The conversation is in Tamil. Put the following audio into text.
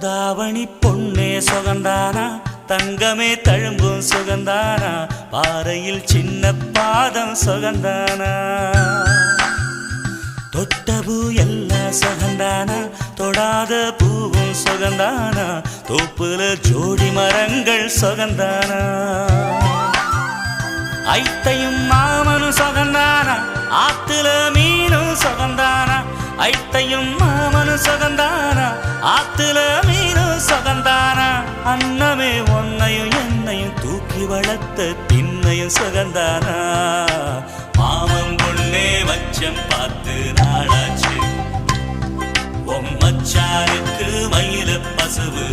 தாவணி பொன்னே சுகந்தானா, தங்கமே தழும்பும் சுகந்தானா, பாறையில் சின்ன பாதம் சுகந்தானா. தொட்ட பூ எல்லாம் சுகந்தானா, தொடாத பூவும் சுகந்தானா, தோப்புல ஜோடி மரங்கள் சுகந்தானா. ஐத்தையும் மாமனும் சுகந்தானா, ஆத்துல மீனும் சுகந்தானா. ஐத்தையும் மாமனும் சுகந்தானா, ஆத்துல மீனும் சுகந்தானா. அன்னமே ஒன்னையும் என்னையும் தூக்கி வளர்த்த திண்ணையும் சுகந்தானா. மாமன் பொண்ணே மச்சம் பார்த்து நாளாச்சு, மச்சானுக்கு மயில பசுவு